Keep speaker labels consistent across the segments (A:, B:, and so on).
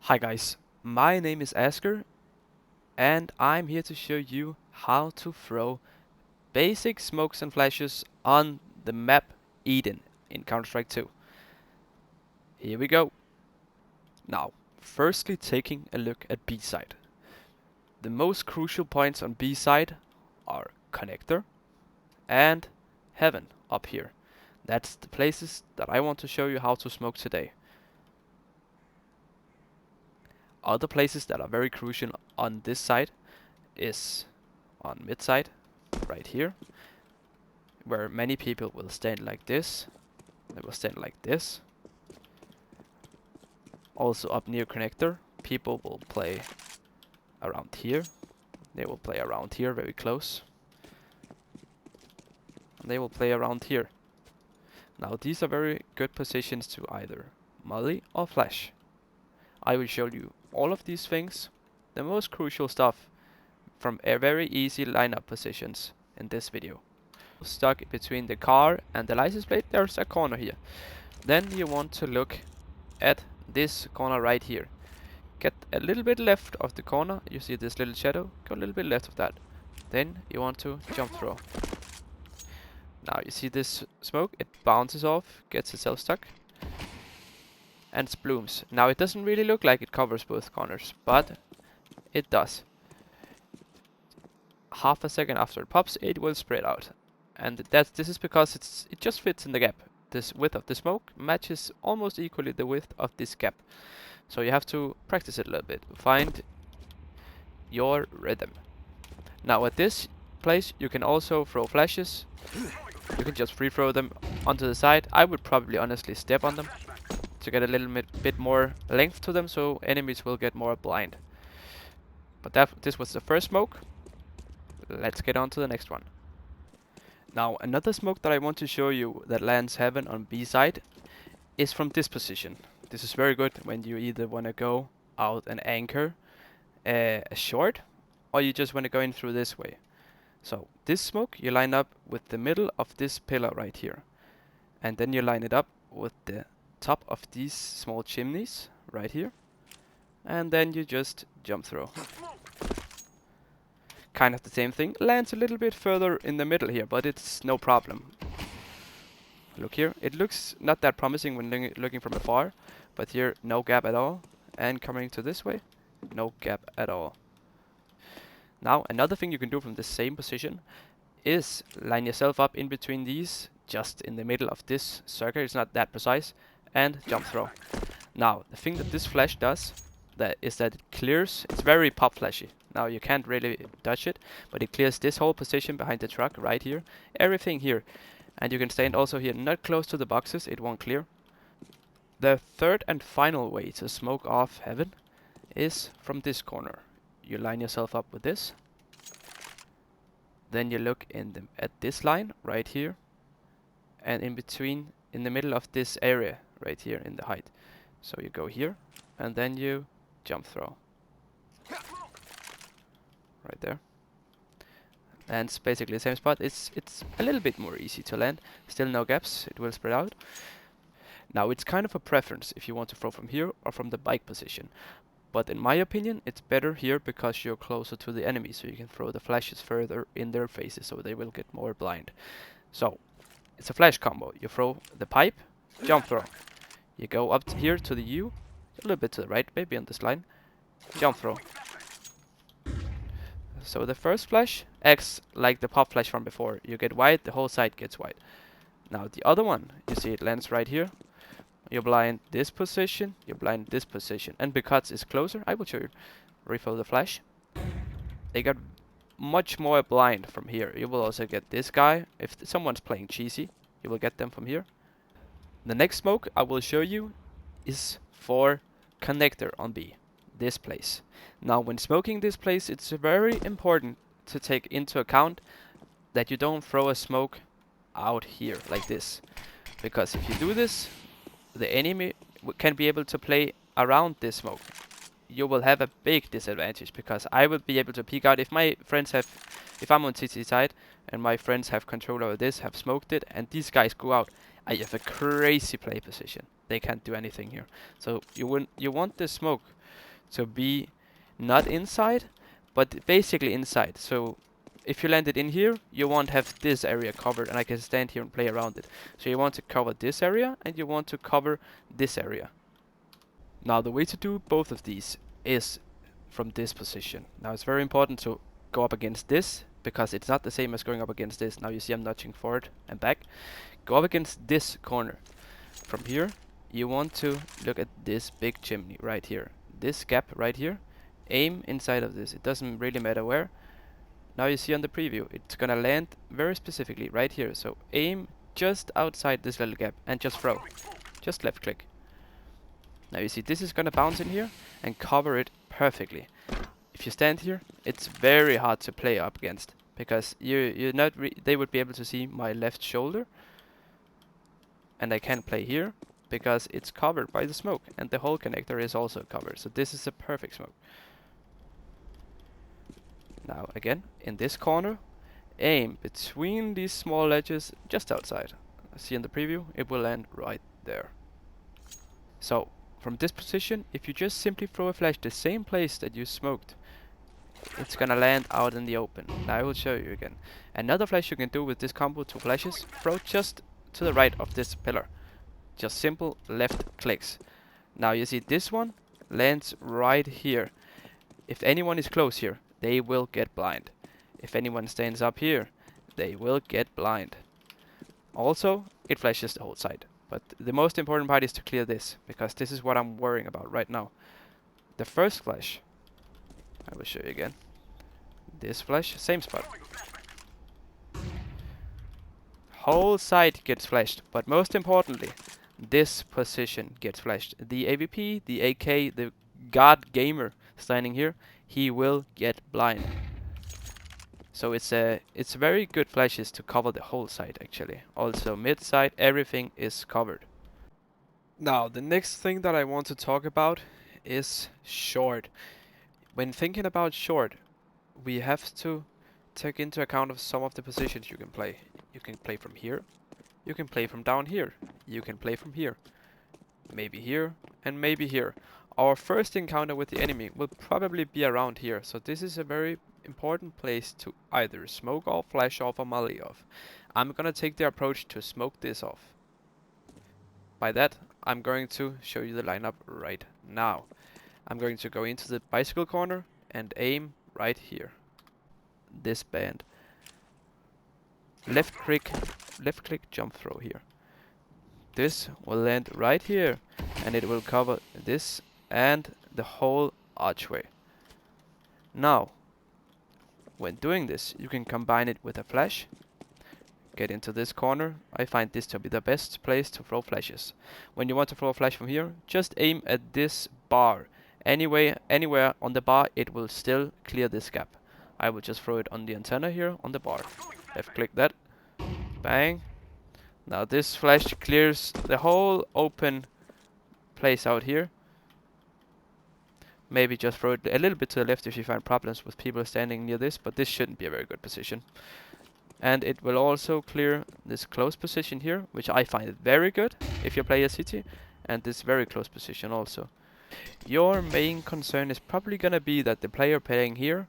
A: Hi guys, my name is Asker and I'm here to show you how to throw basic smokes and flashes on the map Edin in Counter-Strike 2. Here we go. Now, firstly taking a look at B side. The most crucial points on B side are connector and heaven up here. That's the places that I want to show you how to smoke today. Other places that are very crucial on this side is on mid side, right here, where many people will stand like this. They will stand like this. Also up near connector, people will play around here. They will play around here, very close. And they will play around here. Now these are very good positions to either molly or flash. I will show you all of these things, the most crucial stuff from a very easy lineup positions in this video. Stuck between the car and the license plate, there's a corner here. Then you want to look at this corner right here. Get a little bit left of the corner, you see this little shadow, go a little bit left of that. Then you want to jump throw. Now you see this smoke, it bounces off, gets itself stuck, and splooms. Now it doesn't really look like it covers both corners, but it does. Half a second after it pops, it will spread out. And this is because it just fits in the gap. This width of the smoke matches almost equally the width of this gap. So you have to practice it a little bit. Find your rhythm. Now at this place you can also throw flashes. You can just free throw them onto the side. I would probably honestly step on them to get a little bit more length to them so enemies will get more blind. But this was the first smoke. Let's get on to the next one. Now another smoke that I want to show you that lands heaven on B side is from this position. This is very good when you either want to go out and anchor a short, or you just want to go in through this way. So this smoke you line up with the middle of this pillar right here, and then you line it up with the top of these small chimneys right here, and then you just jump throw. Kind of the same thing, lands a little bit further in the middle here, but it's no problem. Look here, it looks not that promising when looking from afar, but here no gap at all, and coming to this way, no gap at all. Now another thing you can do from the same position is line yourself up in between these, just in the middle of this circle, it's not that precise, and jump throw. Now the thing that this flash does is that it clears, it's very pop flashy. Now you can't really touch it, but it clears this whole position behind the truck right here, everything here. And you can stand also here, not close to the boxes, it won't clear. The third and final way to smoke off heaven is from this corner. You line yourself up with this. Then you look at this line right here. And in between, in the middle of this area right here in the height. So you go here, and then you jump throw. Right there. And it's basically the same spot. It's a little bit more easy to land. Still no gaps, it will spread out. Now it's kind of a preference if you want to throw from here or from the bike position. But in my opinion, it's better here because you're closer to the enemy, so you can throw the flashes further in their faces so they will get more blind. So, it's a flash combo. You throw the pipe, jump throw. You go up here to the U, a little bit to the right, maybe on this line, jump throw. So the first flash acts like the pop flash from before. You get white, the whole side gets white. Now the other one, you see it lands right here. You blind this position, you blind this position. And because it's closer, I will show you. Refill the flash. They got much more blind from here. You will also get this guy. If someone's playing cheesy, you will get them from here. The next smoke I will show you is for connector on B. This place. Now when smoking this place, it's very important to take into account that you don't throw a smoke out here like this. Because if you do this, the enemy can be able to play around this smoke. You will have a big disadvantage because I will be able to peek out if my friends have, if I'm on TT side and my friends have control over this, have smoked it, and these guys go out, I have a crazy play position. They can't do anything here. So you want this smoke So be not inside, but basically inside. So if you landed in here, you won't have this area covered, and I can stand here and play around it. So you want to cover this area, and you want to cover this area. Now the way to do both of these is from this position. Now it's very important to go up against this, because it's not the same as going up against this. Now you see I'm nudging forward and back. Go up against this corner. From here, you want to look at this big chimney right here. This gap right here. Aim inside of this. It doesn't really matter where. Now you see on the preview, it's gonna land very specifically right here. So aim just outside this little gap and just throw. Just left click. Now you see this is gonna bounce in here and cover it perfectly. If you stand here, it's very hard to play up against, because they would be able to see my left shoulder, and I can't play here because it's covered by the smoke, and the whole connector is also covered. So this is a perfect smoke. Now again, in this corner, aim between these small ledges just outside. See in the preview, it will land right there. So from this position, if you just simply throw a flash the same place that you smoked, it's gonna land out in the open. Now I will show you again. Another flash you can do with this combo, 2 flashes, throw just to the right of this pillar. Just simple left clicks. Now you see this one lands right here. If anyone is close here, they will get blind. If anyone stands up here, they will get blind. Also, it flashes the whole side. But the most important part is to clear this, because this is what I'm worrying about right now. The first flash, I will show you again. This flash, same spot. Whole side gets flashed, but most importantly, this position gets flashed. The AVP, the AK, the God Gamer standing here, he will get blind. So it's very good flashes to cover the whole side actually. Also mid side, everything is covered. Now the next thing that I want to talk about is short. When thinking about short, we have to take into account of some of the positions you can play. You can play from here, you can play from down here, you can play from here, maybe here, and maybe here. Our first encounter with the enemy will probably be around here, so this is a very important place to either smoke off, flash off, or molly off. I'm gonna take the approach to smoke this off. By that, I'm going to show you the lineup right now. I'm going to go into the bicycle corner and aim right here. This band. Left click, jump throw here. This will land right here, and it will cover this and the whole archway. Now, when doing this, you can combine it with a flash. Get into this corner. I find this to be the best place to throw flashes. When you want to throw a flash from here, just aim at this bar. Anywhere on the bar, it will still clear this gap. I will just throw it on the antenna here on the bar. Left click that. Bang. Now this flash clears the whole open place out here. Maybe just throw it a little bit to the left if you find problems with people standing near this, but this shouldn't be a very good position. And it will also clear this close position here, which I find very good if you play a city, and this very close position also. Your main concern is probably gonna be that the player playing here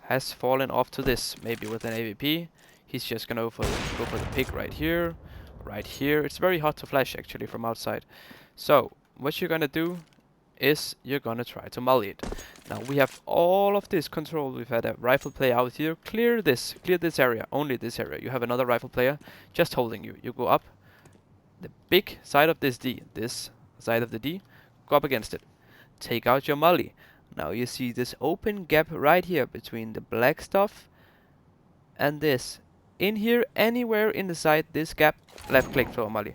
A: has fallen off to this, maybe with an AVP. He's just gonna go for the pick right here, right here. It's very hard to flash actually from outside. So what you're gonna do is you're gonna try to molly it. Now we have all of this control. We've had a rifle player out here. Clear this area, only this area. You have another rifle player just holding you. You go up the big side of this D, this side of the D, go up against it. Take out your molly. Now you see this open gap right here between the black stuff and this. In here, anywhere inside this gap, left click throw a molly.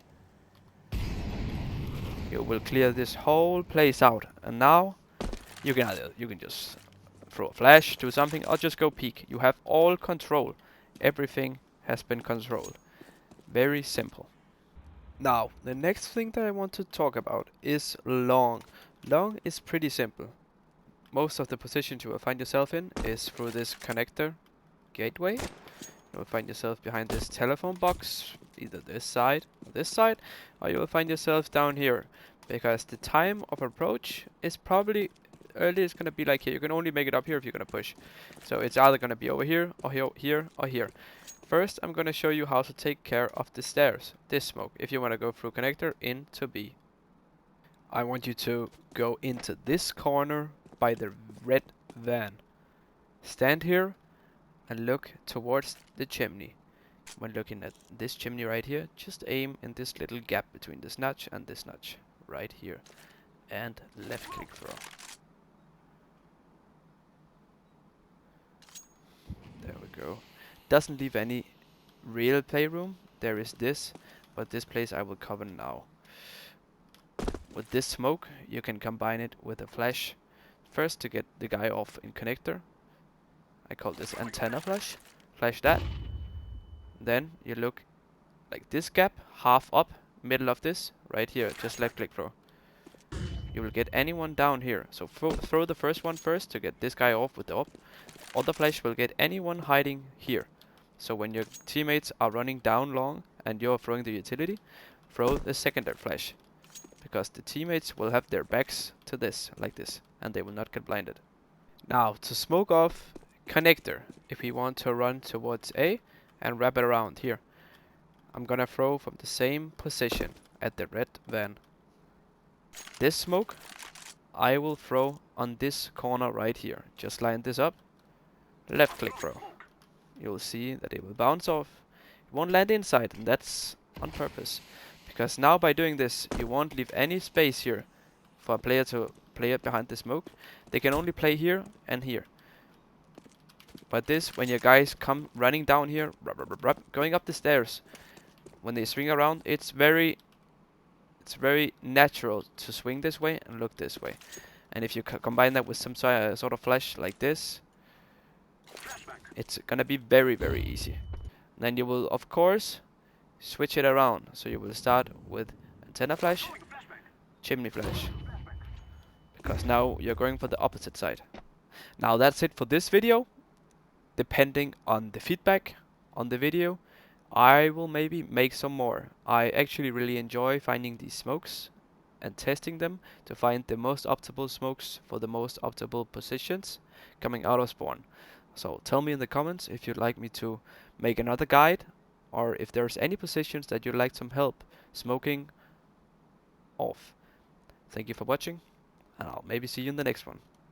A: You will clear this whole place out, and now you can just throw a flash, do something, or just go peek. You have all control. Everything has been controlled. Very simple. Now, the next thing that I want to talk about is long. Long is pretty simple. Most of the positions you will find yourself in is through this connector gateway. You will find yourself behind this telephone box, either this side, or you will find yourself down here, because the time of approach is probably early it's gonna be like here. You can only make it up here if you're gonna push. So it's either gonna be over here, or here, or here. First, I'm gonna show you how to take care of the stairs, this smoke, if you wanna go through connector into B. I want you to go into this corner by the red van. Stand here and look towards the chimney. When looking at this chimney right here, just aim in this little gap between this notch and this notch, right here. And left click throw. There we go. Doesn't leave any real playroom. There is this, but this place I will cover now. With this smoke, you can combine it with a flash. First to get the guy off in connector. I call this antenna flash. Flash that. Then you look like this gap, half up, middle of this, right here. Just left click throw. You will get anyone down here. So throw the first one first to get this guy off with the up. Other flash will get anyone hiding here. So when your teammates are running down long and you're throwing the utility, throw the secondary flash. Because the teammates will have their backs to this, like this, and they will not get blinded. Now, to smoke off connector, if we want to run towards A and wrap it around here, I'm gonna throw from the same position at the red van. This smoke, I will throw on this corner right here. Just line this up, left click throw. You'll see that it will bounce off. It won't land inside, and that's on purpose. Because now by doing this, you won't leave any space here for a player to play it behind the smoke. They can only play here and here. But this, when your guys come running down here, going up the stairs, when they swing around, it's very natural to swing this way and look this way. And if you combine that with some sort of flash like this, it's gonna be very, very easy. Then you will, of course, switch it around. So you will start with antenna flash, chimney flash. Because now you're going for the opposite side. Now that's it for this video. Depending on the feedback on the video, I will maybe make some more. I actually really enjoy finding these smokes and testing them to find the most optimal smokes for the most optimal positions coming out of spawn. So tell me in the comments if you'd like me to make another guide, or if there's any positions that you'd like some help smoking off. Thank you for watching, and I'll maybe see you in the next one.